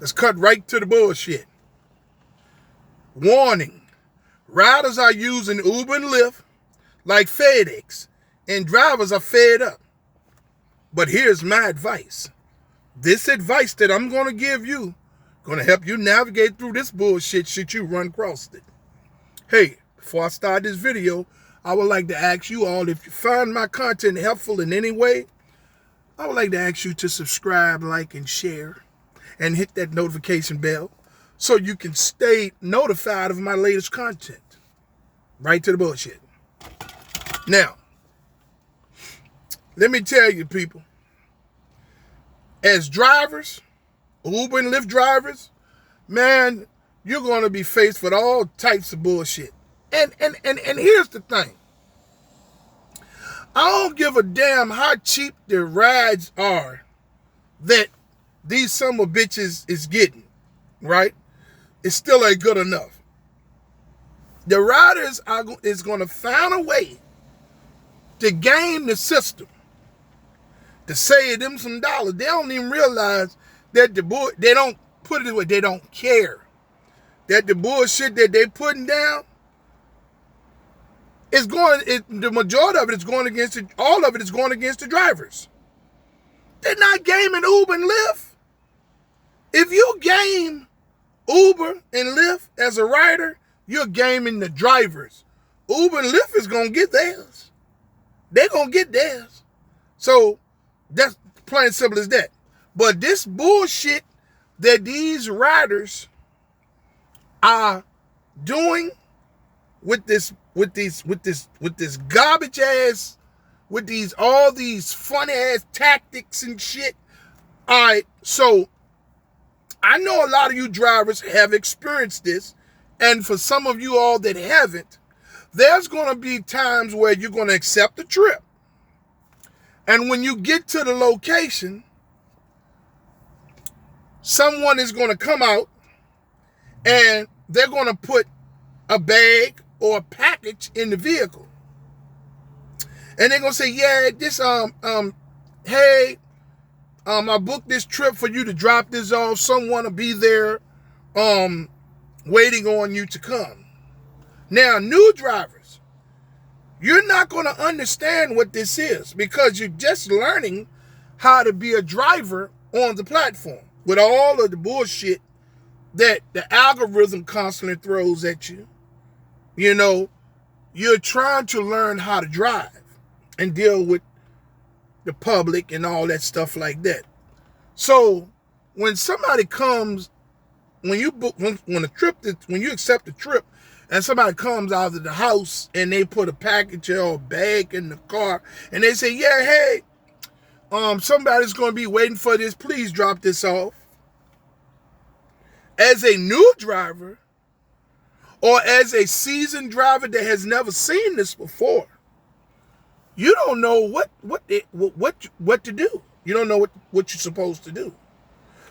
Let's cut right to the bullshit. Warning. Riders are using Uber and Lyft like FedEx, and drivers are fed up. But here's my advice. This advice that I'm going to give you going to help you navigate through this bullshit should you run across it. Hey, before I start this video, I would like to ask you all, if you find my content helpful in any way, I would like to ask you to subscribe, like, and share, and hit that notification bell so you can stay notified of my latest content. Right to the bullshit. Now, let me tell you, people, as drivers, Uber and Lyft drivers, man, you're going to be faced with all types of bullshit. And here's the thing. I don't give a damn how cheap the rides are that these summer bitches is getting, right? It still ain't good enough. The riders is going to find a way to game the system, to save them some dollars. They don't even realize that they don't put it away. They don't care that the bullshit that they putting down is the majority of it is going against it. All of it is going against the drivers. They're not gaming Uber and Lyft. If you game Uber and Lyft as a rider, you're gaming the drivers. Uber and Lyft is going to get theirs. They're going to get theirs. So that's plain and simple as that. But this bullshit that these riders are doing with this garbage ass, with all these funny ass tactics and shit. All right, so I know a lot of you drivers have experienced this, and for some of you all that haven't, there's going to be times where you're going to accept the trip, and when you get to the location, someone is going to come out and they're going to put a bag or a package in the vehicle. And they're going to say, yeah, hey, I booked this trip for you to drop this off. Someone will be there waiting on you to come. Now, new drivers, you're not going to understand what this is because you're just learning how to be a driver on the platform with all of the bullshit that the algorithm constantly throws at you. You know, you're trying to learn how to drive and deal with the public and all that stuff like that. So when somebody comes, when you accept a trip and somebody comes out of the house and they put a package or a bag in the car and they say, yeah, hey, somebody's going to be waiting for this. Please drop this off. As a new driver or as a seasoned driver that has never seen this before, you don't know what to do. You don't know what you're supposed to do.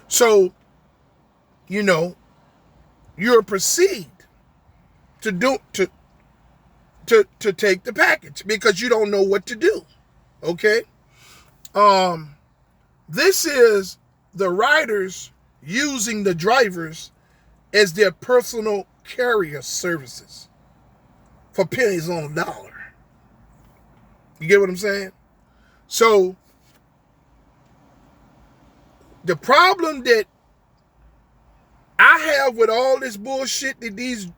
So, you know, you're proceed to take the package because you don't know what to do. Okay? This is the riders using the drivers as their personal carrier services for pennies on a dollar. You get what I'm saying? So the problem that I have with all this bullshit that these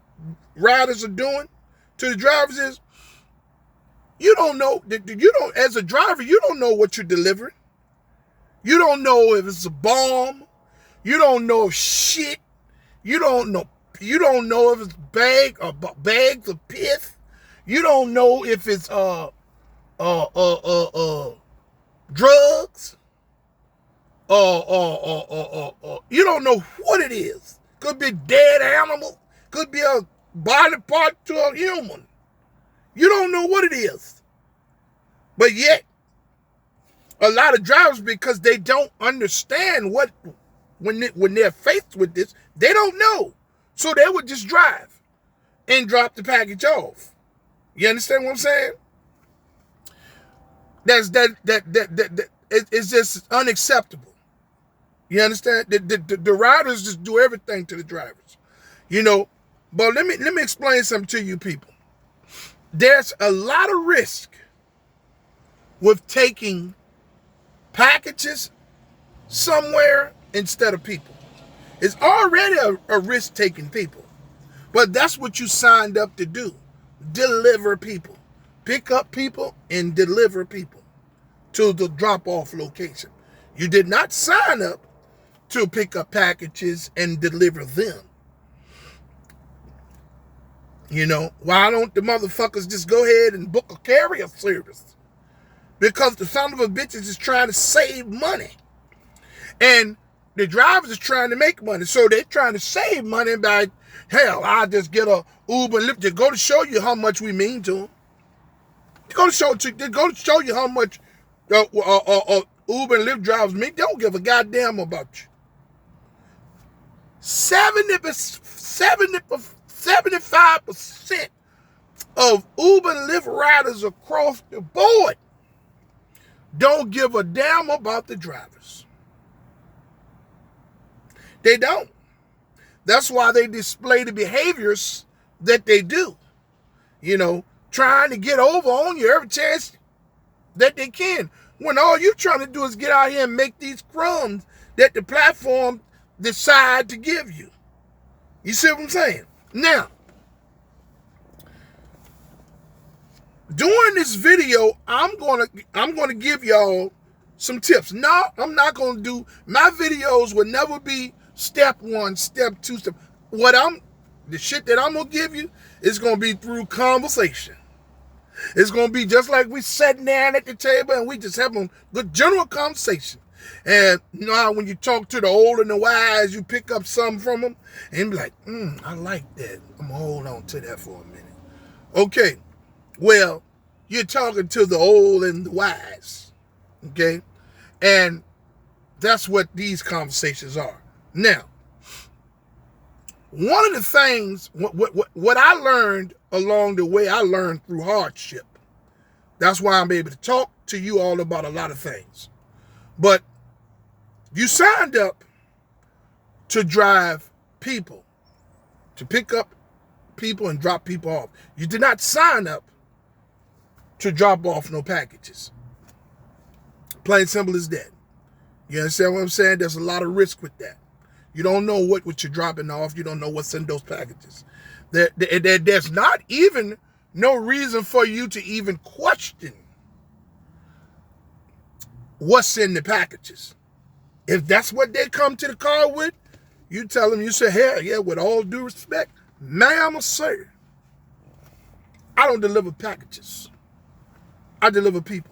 riders are doing to the drivers is as a driver, you don't know what you're delivering. You don't know if it's a bomb. You don't know shit. You don't know if it's bags of pith. You don't know if it's drugs. You don't know what it is. Could be a dead animal. Could be a body part to a human. You don't know what it is. But yet, a lot of drivers, because they don't understand when they're faced with this, they don't know. So they would just drive and drop the package off. You understand what I'm saying? It's just unacceptable. You understand? The riders just do everything to the drivers. You know, but let me explain something to you people. There's a lot of risk with taking packages somewhere instead of people. It's already a risk taking people. But that's what you signed up to do. Deliver people. Pick up people and deliver people to the drop-off location. You did not sign up to pick up packages and deliver them. You know, why don't the motherfuckers just go ahead and book a carrier service? Because the son of a bitches is trying to save money. And the drivers are trying to make money. So they're trying to save money by, hell, I'll just get a Uber and Lyft. Just go to show you how much we mean to them. They go to show you how much Uber and Lyft drivers mean. They don't give a goddamn about you. 75% of Uber and Lyft riders across the board don't give a damn about the drivers. They don't. That's why they display the behaviors that they do. You know, trying to get over on you every chance that they can. When all you're trying to do is get out here and make these crumbs that the platform decide to give you. You see what I'm saying? Now, during this video, I'm gonna give y'all some tips. No, I'm not gonna do, my videos will never be step 1, step 2, the shit that I'm gonna give you is gonna be through conversation. It's gonna be just like we sitting down at the table and we just having good general conversation. And you know how when you talk to the old and the wise, you pick up something from them and be like, I like that. I'm gonna hold on to that for a minute. Okay, well, you're talking to the old and the wise, okay? And that's what these conversations are. Now, one of the things, what I learned along the way, I learned through hardship. That's why I'm able to talk to you all about a lot of things. But you signed up to drive people, to pick up people and drop people off. You did not sign up to drop off no packages. Plain simple as that. You understand what I'm saying? There's a lot of risk with that. You don't know what you're dropping off. You don't know what's in those packages. There's not even no reason for you to even question what's in the packages. If that's what they come to the car with, you tell them, you say, hell yeah, with all due respect, ma'am or sir, I don't deliver packages. I deliver people.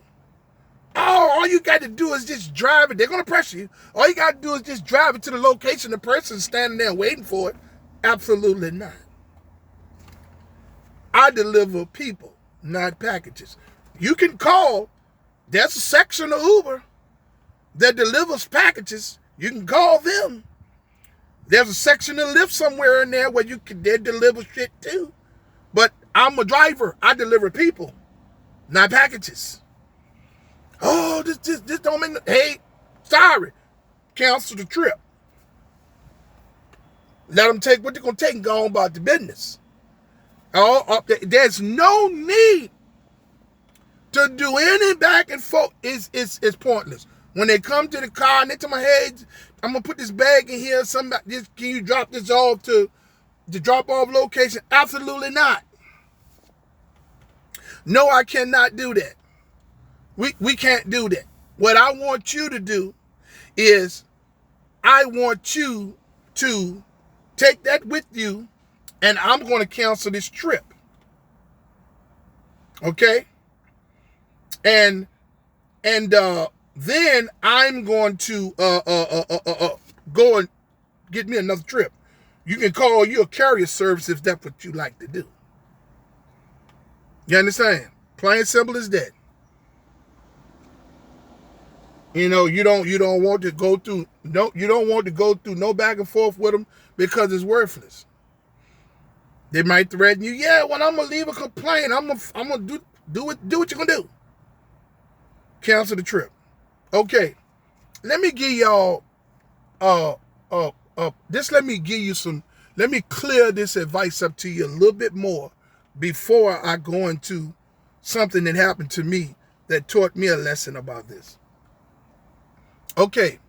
Oh, all you got to do is just drive it. They're going to pressure you. All you got to do is just drive it to the location. The person's standing there waiting for it. Absolutely not. I deliver people, not packages. You can call. There's a section of Uber that delivers packages. You can call them. There's a section of Lyft somewhere in there where they deliver shit too. But I'm a driver. I deliver people, not packages. Oh, this don't mean, hey, sorry, cancel the trip. Let them take what they're going to take and go on about the business. There's no need to do any back and forth. It's pointless. When they come to the car and they tell me, hey, I'm going to put this bag in here. Can you drop this off to the drop-off location? Absolutely not. No, I cannot do that. We can't do that. What I want you to do is I want you to take that with you, and I'm going to cancel this trip. Okay? And then I'm going to go and get me another trip. You can call you a carrier service if that's what you like to do. You understand? Plain simple as that. You know, you don't want to go through no back and forth with them because it's worthless. They might threaten you. Yeah, well, I'm gonna leave a complaint. I'm gonna do what you're gonna do. Cancel the trip. Okay, let me give y'all Just let me give you some, let me clear this advice up to you a little bit more before I go into something that happened to me that taught me a lesson about this. Okay.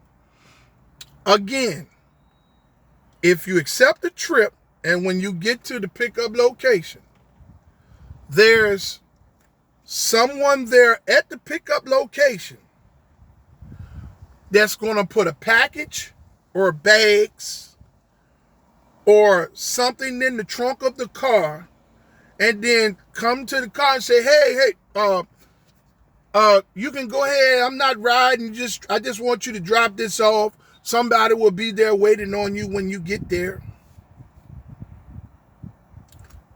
Again, if you accept the trip and when you get to the pickup location, there's someone there at the pickup location that's going to put a package or bags or something in the trunk of the car and then come to the car and say, hey, you can go ahead. I'm not riding. I just want you to drop this off. Somebody will be there waiting on you when you get there.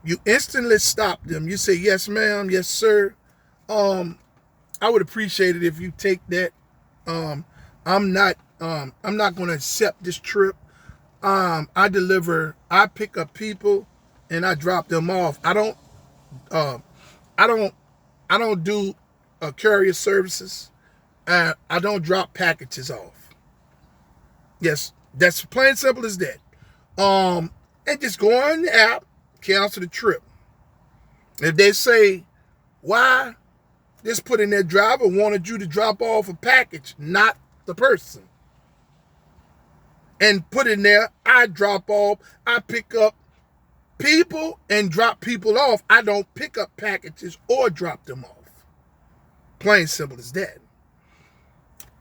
You instantly stop them. You say, yes, ma'am. Yes, sir. I would appreciate it if you take that. I'm not going to accept this trip. I pick up people and I drop them off. I don't do carrier services. I don't drop packages off. Yes, that's plain and simple as that. And just go on the app, cancel the trip. If they say, why? Just put in their driver wanted you to drop off a package, not the person. And put in there, I drop off, I pick up people and drop people off. I don't pick up packages or drop them off. Plain simple as that.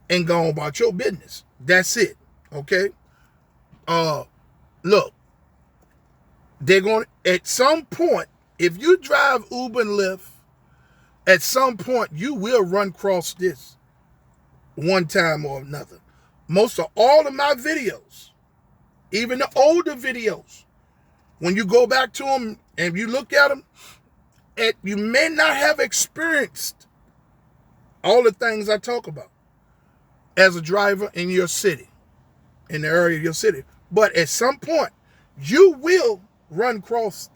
And go on about your business. That's it. Okay? Look, they're going to, at some point, if you drive Uber and Lyft, at some point you will run across this one time or another. Most of all of my videos, even the older videos, when you go back to them and you look at them, you may not have experienced all the things I talk about as a driver in your city, in the area of your city. But at some point, you will run across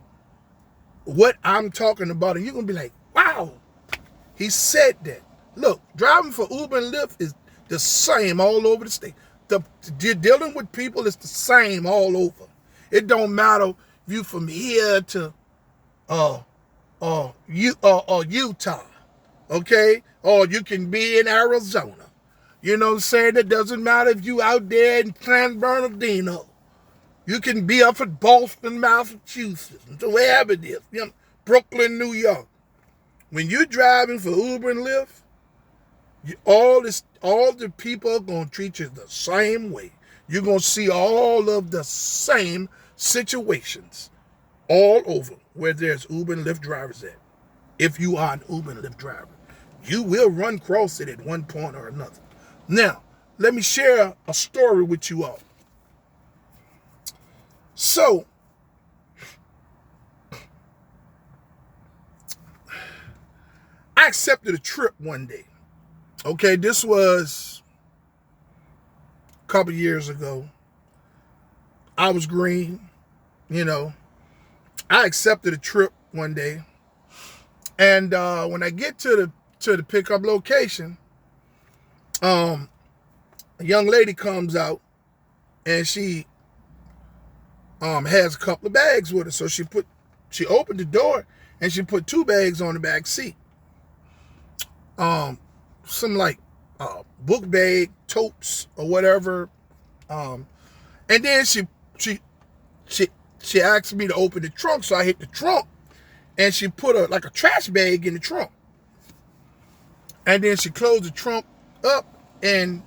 what I'm talking about, and you're going to be like, wow, he said that. Look, driving for Uber and Lyft is the same all over the state. Dealing with people is the same all over. It don't matter if you from here to Utah, okay? Or you can be in Arizona. You know what I'm saying? It doesn't matter if you out there in San Bernardino. You can be up at Boston, Massachusetts, wherever it is. You know, Brooklyn, New York. When you're driving for Uber and Lyft, all the people are going to treat you the same way. You're going to see all of the same situations all over where there's Uber and Lyft drivers at. If you are an Uber and Lyft driver, you will run across it at one point or another. Now, let me share a story with you all. So, I accepted a trip one day. Okay, this was a couple years ago. I was green, you know. I accepted a trip one day. And when I get to the pickup location, a young lady comes out and she has a couple of bags with her. So she opened the door and she put 2 bags on the back seat. Some like book bag, totes or whatever. And then she asked me to open the trunk, so I hit the trunk and she put a trash bag in the trunk. And then she closed the trunk up and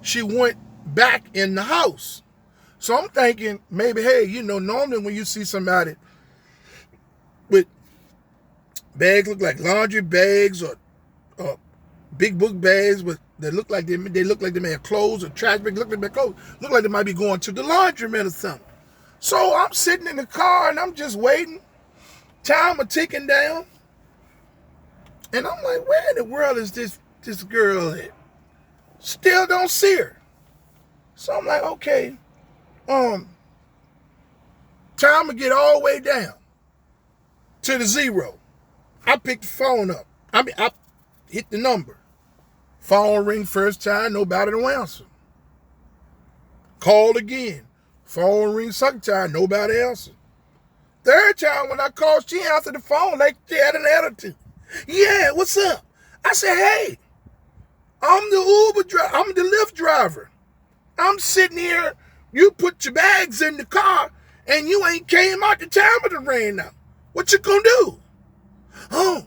she went back in the house. So I'm thinking maybe, hey, you know, normally when you see somebody with bags look like laundry bags or big book bags that look like they may have clothes or trash bags, look like they might be going to the laundromat or something. So I'm sitting in the car and I'm just waiting. Time are ticking down. And I'm like, where in the world is this girl at? Still don't see her. So I'm like, okay, time to get all the way down to the 0. I picked the phone up. I hit the number. Phone ring first time, nobody don't answer. Called again. Phone rings second time, nobody answered. Third time when I called, she answered the phone like she had an attitude. Yeah, what's up? I said, hey, I'm the Uber driver. I'm the Lyft driver. I'm sitting here. You put your bags in the car and you ain't came out the time of the rain now. What you gonna do? Oh,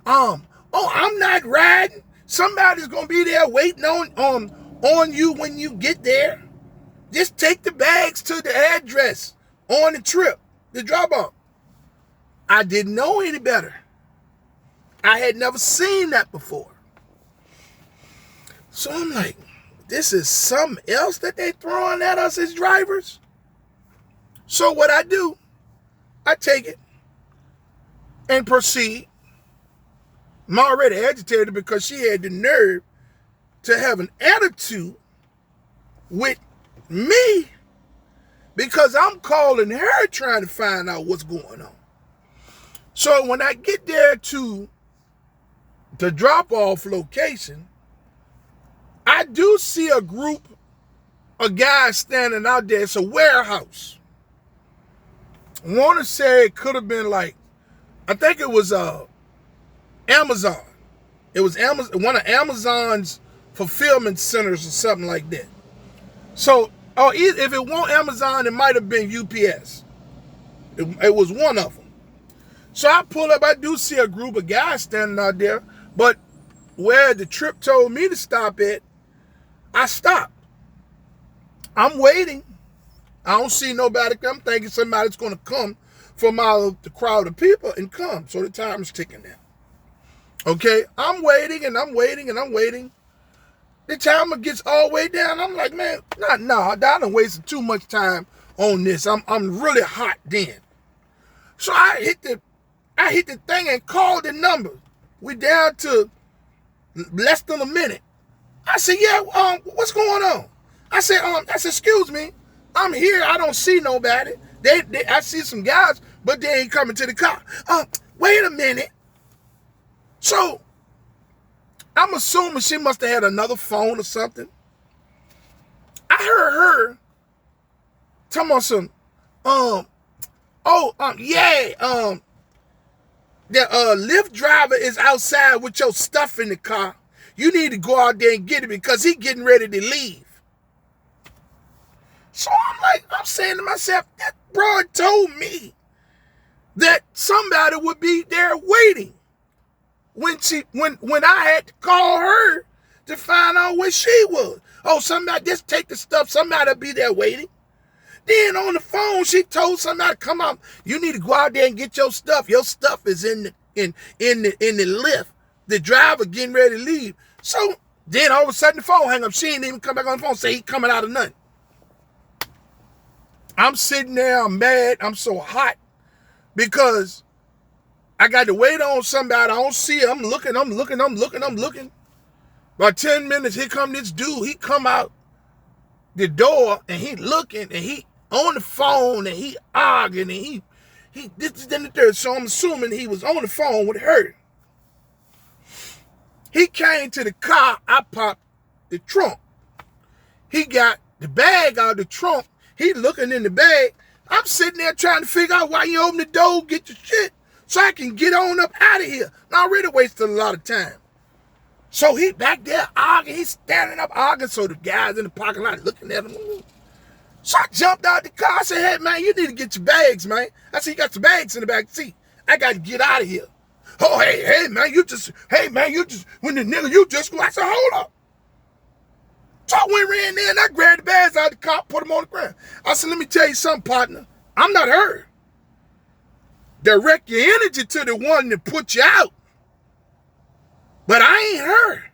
I'm not riding. Somebody's gonna be there waiting on you when you get there. Just take the bags to the address on the trip, the drop off. I didn't know any better. I had never seen that before. So I'm like, this is something else that they throwing at us as drivers? So what I do, I take it and proceed. I'm already agitated because she had the nerve to have an attitude with me because I'm calling her trying to find out what's going on. So when I get there to the drop-off location, I do see a group of guys standing out there. It's a warehouse. I want to say it could have been like, I think it was Amazon. It was Amazon, one of Amazon's fulfillment centers or something like that. So, if it wasn't Amazon, it might have been UPS. It was one of them. So I pull up. I do see a group of guys standing out there, but where the trip told me to stop at, I stopped. I'm waiting. I don't see nobody come. I'm thinking somebody's going to come from out of the crowd of people and come. So the time's ticking down. Okay, I'm waiting and I'm waiting and I'm waiting. The timer gets all the way down. I'm like, man, I done wasted too much time on this. I'm really hot then. So I hit the thing and called the number. We down to less than a minute. I said, yeah, what's going on? I said, excuse me, I'm here. I don't see nobody. I see some guys, but they ain't coming to the car. Wait a minute. So I'm assuming she must have had another phone or something. I heard her talking about some, the Lyft driver is outside with your stuff in the car. You need to go out there and get it because he getting ready to leave. So I'm saying to myself, that broad told me that somebody would be there waiting when I had to call her to find out where she was. Oh, somebody just take the stuff, somebody'll be there waiting. Then on the phone, she told somebody, come out, you need to go out there and get your stuff. Your stuff is in the lift. The driver getting ready to leave. So then all of a sudden the phone hang up. She ain't even come back on the phone, say he coming out of nothing. I'm sitting there, I'm mad, I'm so hot because I got to wait on somebody. I don't see it. I'm looking. About 10 minutes, here come this dude. He come out the door and he looking and he on the phone and he arguing and he this then the third. So I'm assuming he was on the phone with her. He came to the car. I popped the trunk. He got the bag out of the trunk. He looking in the bag. I'm sitting there trying to figure out why you open the door, get your shit, so I can get on up out of here. Now, I already wasted a lot of time. So he back there arguing. He's standing up arguing. So the guys in the parking lot looking at him. So I jumped out the car. I said, hey, man, you need to get your bags, man. I said, you got your bags in the back seat. I got to get out of here. Oh, hey, man, when the nigga, you just go. I said, hold up. So I went ran there and I grabbed the bags out of the car, put them on the ground. I said, let me tell you something, partner. I'm not her. Direct your energy to the one that put you out. But I ain't her.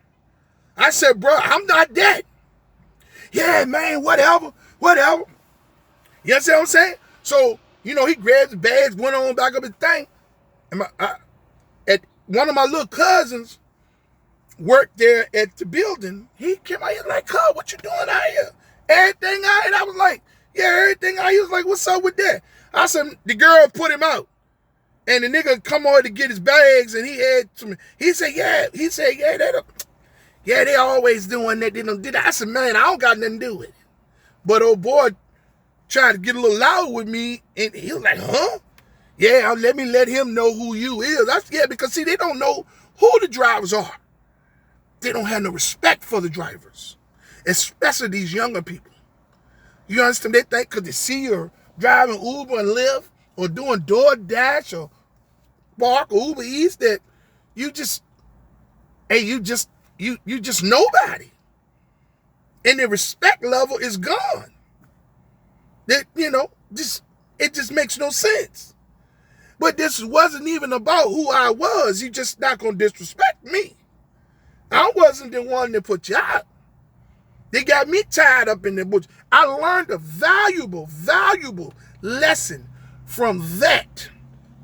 I said, bro, I'm not that. Yeah, man, whatever. You understand what I'm saying? So, he grabbed the bags, went on back up his thing. And one of my little cousins worked there at the building. He came out here like, cuz, what you doing out here? Everything out here. I was like, yeah, everything out here. He was like, what's up with that? I said, the girl put him out. And the nigga come over to get his bags, and he had some. He said, they always doing that. They don't do that. I said, man, I don't got nothing to do with it. But old boy tried to get a little loud with me, and he was like, huh? Yeah, let him know who you is. Because see, they don't know who the drivers are. They don't have no respect for the drivers, especially these younger people. You understand? They think because they see you driving Uber and Lyft or doing DoorDash or Bark or Uber Eats that you just nobody. And the respect level is gone. That, it just makes no sense. But this wasn't even about who I was. You just not going to disrespect me. I wasn't the one that put you out. They got me tied up in the bush. I learned a valuable lesson from that.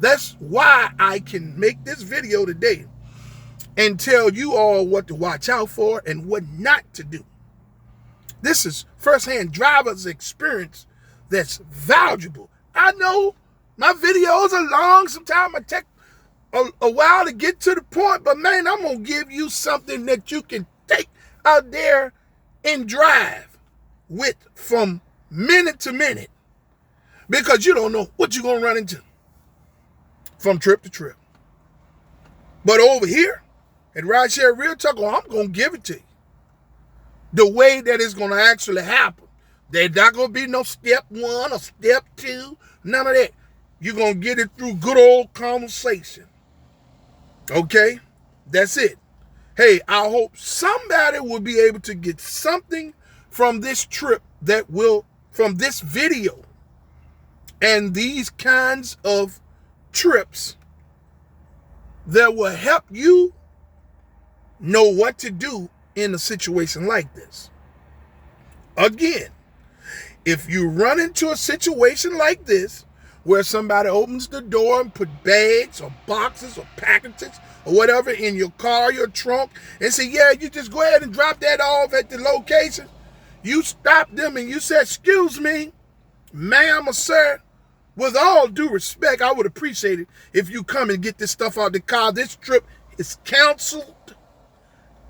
That's why I can make this video today and tell you all what to watch out for and what not to do. This is firsthand driver's experience that's valuable. I know my videos are long. Sometimes I take a while to get to the point, but man, I'm going to give you something that you can take out there and drive with from minute to minute, because you don't know what you're going to run into from trip to trip. But over here at Rideshare Real Talk, I'm going to give it to you the way that it's going to actually happen. There's not going to be no step 1 or step 2, none of that. You're going to get it through good old conversation. Okay? That's it. Hey, I hope somebody will be able to get something from this trip from this video and these kinds of trips that will help you know what to do in a situation like this. Again, if you run into a situation like this where somebody opens the door and put bags or boxes or packages or whatever in your car, your trunk, and say, yeah, you just go ahead and drop that off at the location, you stop them and you say, excuse me, ma'am or sir, with all due respect, I would appreciate it if you come and get this stuff out of the car. This trip is canceled.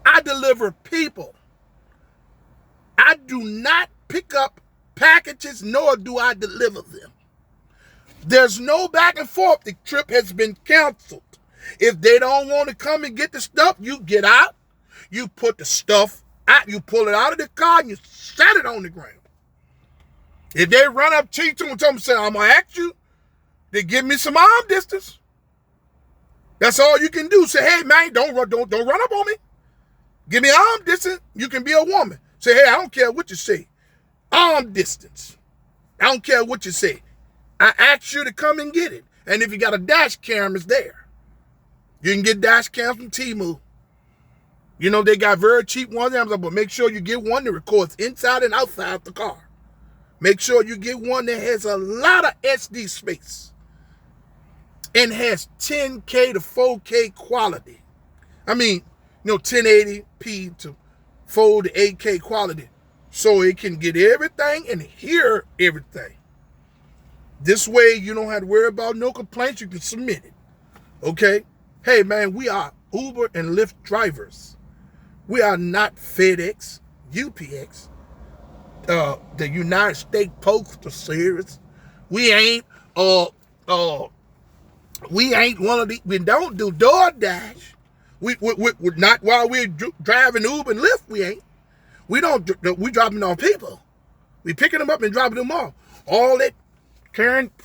I deliver people. I do not pick up packages, nor do I deliver them. There's no back and forth. The trip has been canceled. If they don't want to come and get the stuff, you get out. You put the stuff out. You pull it out of the car and you set it on the ground. If they run up to you and say, I'm going to ask you to give me some arm distance. That's all you can do. Say, hey, man, don't run up on me. Give me arm distance. You can be a woman. Say, hey, I don't care what you say. Arm distance. I don't care what you say. I asked you to come and get it. And if you got a dash cam, it's there. You can get dash cams from Temu. They got very cheap ones, but make sure you get one that records inside and outside the car. Make sure you get one that has a lot of SD space and has 10K to 4K quality. I mean, 1080p to 4 to 8K quality, so it can get everything and hear everything. This way, you don't have to worry about no complaints. You can submit it. Okay? Hey, man, we are Uber and Lyft drivers. We are not FedEx, UPS, the United States Postal Service. We ain't one of the. We don't do DoorDash. We're not while we're driving Uber and Lyft. We ain't. We don't. We dropping on people. We picking them up and dropping them off. All that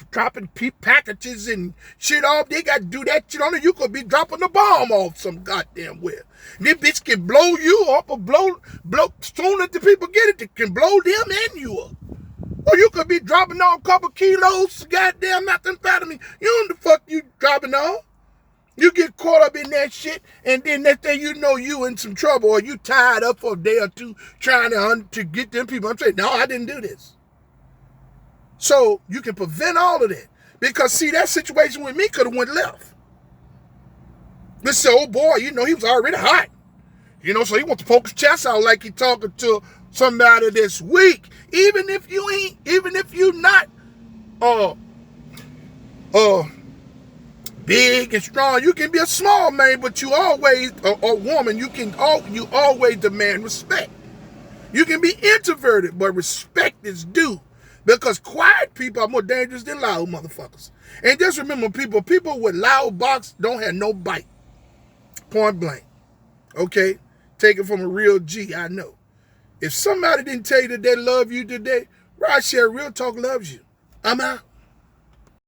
dropping packages and shit off. They got to do that shit on it. You could be dropping the bomb off some goddamn where. This bitch can blow you up or blow soon as the people get it. It can blow them and you up. Or you could be dropping off a couple kilos, goddamn methamphetamine. You know what the fuck you dropping off? You get caught up in that shit, and then next thing you in some trouble, or you tied up for a day or two trying to get them people. I'm saying, no, I didn't do this. So you can prevent all of that. Because see, that situation with me could have went left. This old boy, he was already hot. So he wants to poke his chest out like he talking to somebody that's weak. Even if you not big and strong, you can be a small man, but you always a woman, you always demand respect. You can be introverted, but respect is due. Because quiet people are more dangerous than loud motherfuckers. And just remember, people with loud barks don't have no bite. Point blank. Okay? Take it from a real G, I know. If somebody didn't tell you that they love you today, Rideshare Real Talk loves you. I'm out.